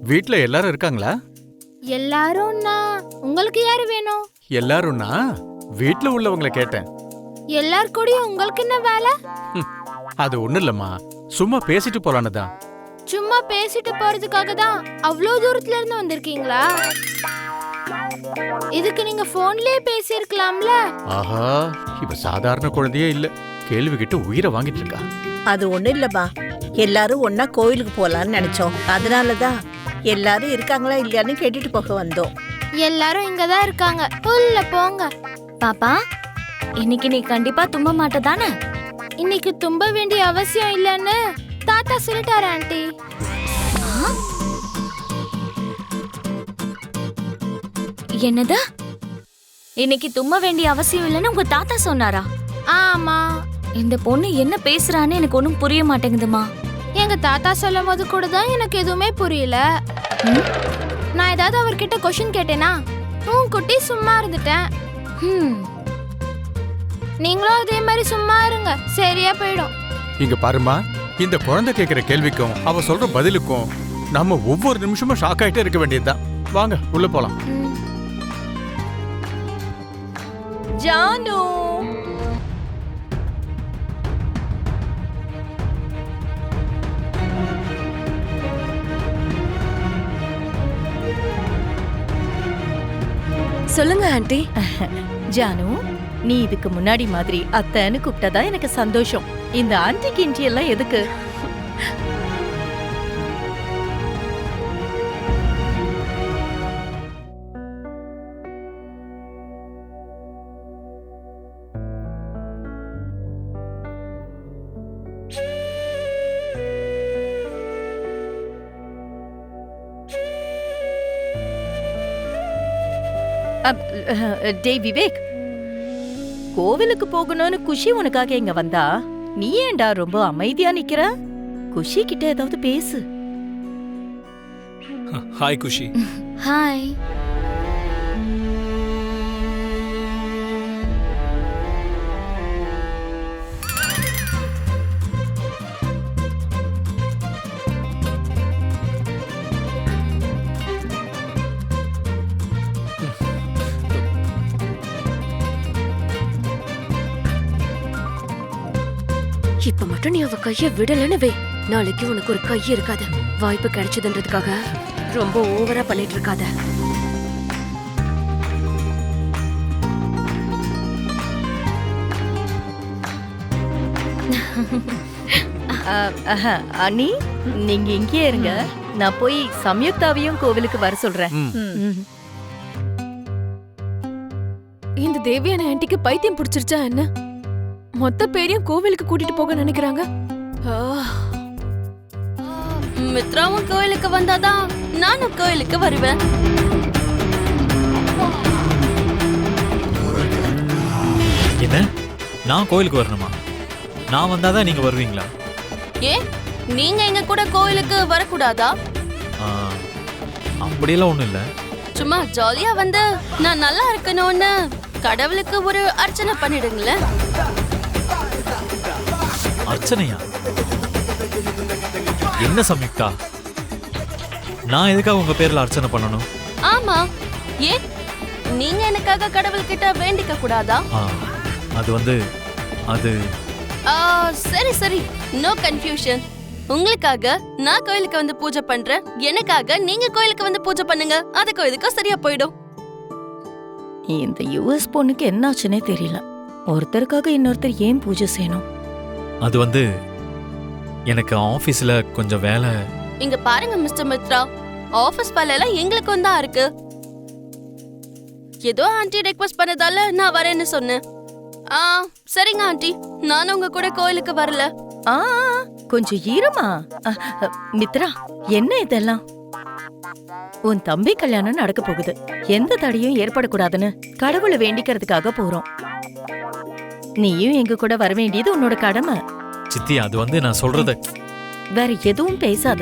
வீட்ல எல்லாரும் இருக்காங்களா? எல்லாரும்னா உங்களுக்கு யாரு வேணும்? எல்லாரும்னா வீட்ல உள்ளவங்கள கேட்டேன். எல்லார் கூடயும் உங்களுக்கு என்ன வேலை? அது ஒண்ணு இல்லம்மா, சும்மா பேசிட்டு போலான்னு தான். சும்மா பேசிட்டு போறதுக்காக தான் அவ்வளோ தூரத்துல இருந்து வந்திருக்கீங்களா? இதுக்கு நீங்க போன்லயே பேசியிருக்கலாம்ல. ஆஹா, இவ சாதாரண குழந்தையே இல்ல, கேள்வி கிட்ட உயிரை வாங்கிட்டு இருக்கா. அது ஒண்ணு இல்லப்பா, எல்லாரும் ஒன்னா கோயிலுக்கு போலான்னு நினைச்சோம். அதனாலதான் எல்லாரும் இருக்காங்களா இல்லையான்னு கேட்டுட்டு போக வந்தோம். எல்லாரும் இங்கதான் இருக்காங்க, உள்ள போங்க. பாப்பா, இன்னைக்கு நீ கண்டிப்பா தும்ப மாட்ட தானே? இன்னைக்கு தும்ப வேண்டிய அவசியம் இல்லன்னு தாத்தா சொல்லிட்டாரு ஆண்டி. என்னது? இன்னைக்கு தும்ப வேண்டிய அவசியம் இல்லைன்னு உங்க தாத்தா சொன்னாரா? ஆமா. இந்த பொண்ணு என்ன பேசுறான்னு எனக்கு ஒன்னும் புரிய மாட்டேங்குதுமா. எங்க தாத்தா சொல்லும் போது கூட தான் எனக்கு எதுவுமே புரியல. நான் ஏதாவது அவர்கிட்ட கொஸ்டின் கேட்டேனா உன் குட்டி சும்மா இருந்துட்டேன். நீங்களும் அதே மாதிரி சும்மா இருங்க, சரியா போயிடும். இங்க பாருமா, இந்த குழந்தை கேக்குற கேள்விக்கும் அவ சொல்ற பதிலுக்கும் நம்ம ஒவ்வொரு நிமிஷமும் ஷாக் ஆயிட்டே இருக்க வேண்டியதுதான். வாங்க உள்ள போலாம். ஜானு, சொல்லுங்க ஆண்டி. ஜானு, நீ இதுக்கு முன்னாடி மாதிரி அத்தைன்னு கூப்பிட்டதா எனக்கு சந்தோஷம். இந்த ஆன்டி கிண்டி எல்லாம் எதுக்கு? டேய் விவேக், கோவிலுக்கு போகணும்னு குஷி உனக்காக இங்க வந்தா, நீ ஏன்டா ரொம்ப அமைதியா நிக்கிற? குஷி கிட்ட ஏதாவது பேசு. ஹாய் குஷி. ஹாய். இப்ப மட்டும் நீ அவ கைய விடலன்னு வே, நாளைக்கு உனக்கு ஒரு கை இருக்காது. வாய்ப்பு கிடைச்சதுன்றதுக்காக ரொம்ப ஓவரா பண்ணிட்டு இருக்காத. அண்ணி, நீங்க இங்கேயே இருங்க, நான் போய் சம்யுக்தாவையும் கோவிலுக்கு வர சொல்றேன். இந்த தேவியான ஆன்ட்டிக்கு பைத்தியம் பிடிச்சிருச்சா என்ன? மொத்த பேரையும் கோவிலுக்கு கூட்டிட்டு போக நினைக்கிறாங்க. மித்ராவும் கோயிலுக்கு வந்தாதான் நானும் கோயிலுக்கு வருவேன். என்ன, நான் கோயிலுக்கு வரணுமா? நான் வந்தாதான் நீங்க வருவீங்களா? ஏன் நீங்க எங்க கூட கோயிலுக்கு வரக்கூடாதா? அப்படியெல்லாம் ஒண்ணும் இல்ல. சும்மா ஜாலியா வந்து நான் நல்லா இருக்கணும்னு கடவுளுக்கு ஒரு அர்ச்சனை பண்ணிடுங்களேன். அர்ச்சனையா? என்ன சம்யுக்தா, நான் எதுக்காக உங்க பேர்ல அர்ச்சனை பண்ணணும்? ஆமா, ஏன் நீங்க எனக்காக கடவுள் கிட்ட வேண்டிக்க கூடாதா? அது சரி சரி, நோ கன்ஃபியூஷன். உங்களுக்காக நான் கோயிலுக்கு வந்து பூஜை பண்றேன், எனக்காக நீங்க கோயிலுக்கு வந்து பூஜை பண்ணுங்க. அது கோயிலுக்கு சரியா போயிடும். இந்த யுஎஸ் பொண்ணுக்கு என்ன ஆச்சுன்னே தெரியல. ஒருத்தருக்காக இன்னொருத்தர் ஏன் பூஜை செய்யணும்? அது எனக்கு ஆபீஸ்ல கொஞ்சம் வேலை. இங்க பாருங்க மிஸ்டர் மித்ரா, ஆபீஸ் வேலை எல்லாம் எங்களுக்கும் தான் இருக்கு. ஏதோ ஆண்டி ரெக்வெஸ்ட் பண்ணதால நான் வரேன்னு சொன்னேன். சரிங்க ஆண்டி, நானும் உங்க கூட கோயிலுக்கு வரல. கொஞ்சம் ஈரமா. மித்ரா, என்ன இதெல்லாம்? உன் தம்பி கல்யாணம் நடக்க போகுது, எந்த தடையும் ஏற்படக்கூடாதுன்னு கடவுளை வேண்டிக்கிறதுக்காக போறோம். நீயும் எங்க கூட வர வேண்டியது உன்னோட கடமை. சித்தி, அது நான் சொல்றது. வேற எதுவும் பேசாத.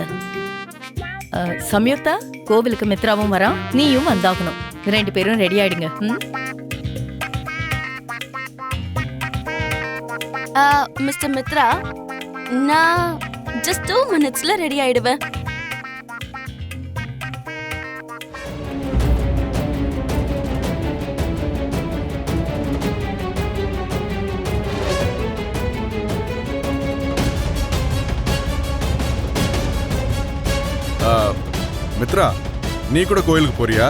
சம்யுக்தா, கோவிலுக்கு மித்ராவும் வரான், நீயும் வந்தாகணும். 2 பேரும் ரெடி ஆயிடுங்க. மிஸ்டர் மித்ரா, நான் ஜஸ்ட் 2 minutesல ரெடி ஆயிடுவேன். மித்ரா, நீ கூட கோயிலுக்கு போறியா?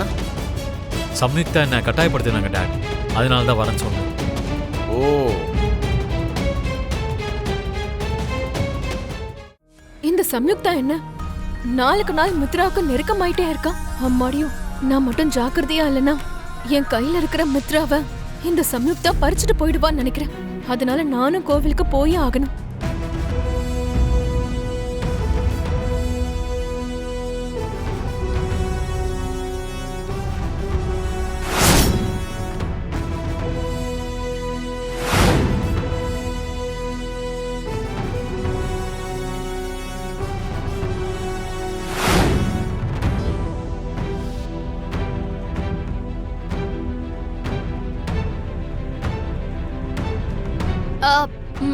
சம்யுக்தா என்ன கட்டாயப்படுத்தினாங்க டேட், அதனால தான் வரேன்னு சொன்னேன். ஓ, இந்த சம்யுக்தா என்ன நாளுக்கு நாள் மித்ராவுக்கு நெருக்கமாயிட்டே இருக்கா. அம்மாடியும் நான் மட்டும் ஜாக்கிரதையா இல்லைன்னா என் கையில இருக்கிற மித்ராவை இந்த சம்யுக்தா பறிச்சுட்டு போயிடுவான்னு நினைக்கிறேன். அதனால நானும் கோவிலுக்கு போயே ஆகணும்.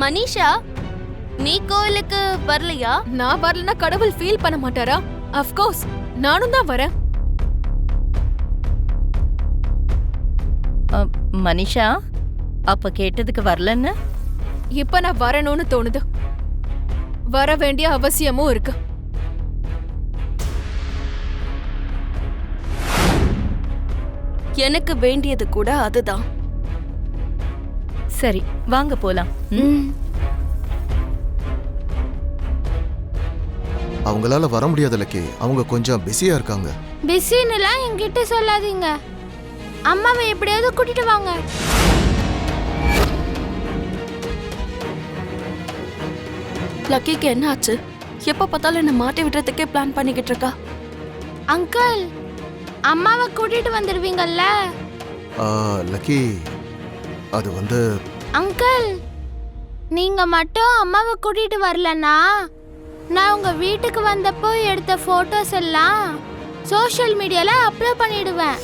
மனிஷா, நீ கோயிலுக்கு வரலையா? நான் வரலன்னா கடவுள் ஃபீல் பண்ண மாட்டாரா? அஃப்கோர்ஸ் நானும் தான் வரேன். மனிஷா, அப்ப கேட்டதுக்கு வரலன்னு? இப்ப நான் வரணும்னு தோணுது. வர வேண்டிய அவசியமும் இருக்கு. எனக்கு வேண்டியது கூட அதுதான். சரி, வாங்க போலாம். அவங்களால வர முடியாத லக்கி, அவங்க கொஞ்சம் பிஸியா இருக்காங்க. பிஸின்னுலாம் என்கிட்ட சொல்லாதீங்க. அம்மாவை எப்படியாவது கூட்டிட்டு வாங்க. லக்கிக்கு என்ன ஆச்சு? எப்ப பார்த்தாலும் என்ன மாட்டி விடுறதுக்கே பிளான் பண்ணிக்கிட்டு இருக்கா. அங்கிள், அம்மாவை கூட்டிட்டு வந்துடுவீங்கல்ல? லக்கி, அது வந்து அங்கிள், நீங்க மட்டும் அம்மாவை கூட்டிட்டு வரலன்னா நான் உங்க வீட்டுக்கு வந்தப்போ எடுத்த போட்டோஸ் எல்லாம் சோஷியல் மீடியால அப்லோட் பண்ணிடுவேன்.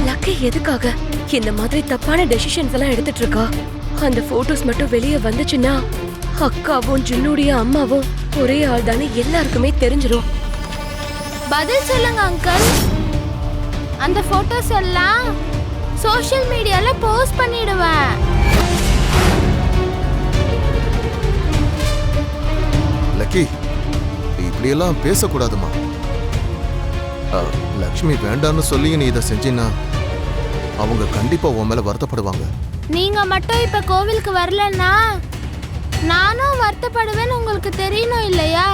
லக்கி எதுக்காக இந்த மாதிரி தப்பான டெசிஷன்ஸ் எல்லாம் எடுத்துட்டு இருக்கா? அந்த போட்டோஸ் மட்டும் வெளியே வந்துச்சுன்னா அக்காவும் ஜின்னுடைய அம்மாவும் ஒரே ஆள் தானே எல்லாருக்குமே தெரிஞ்சிடும். பதில் சொல்லுங்க அங்கிள். அந்த போட்டோஸ் எல்லாம் சோஷியல் மீடியால போஸ்ட் பண்ணிடுவேன். லக்கி, இப்படியெல்லாம் பேசக்கூடாதுமா. லக்ஷ்மி வேண்டான்னு சொல்லி நீ இதை செஞ்சினா அவங்க கண்டிப்பா உன் மேல வருத்தப்படுவாங்க. நீங்க மட்டும் இப்ப கோவிலுக்கு வரலன்னா நானும் வருத்தப்படுவேன்னு உங்களுக்கு தெரியணும் இல்லையா?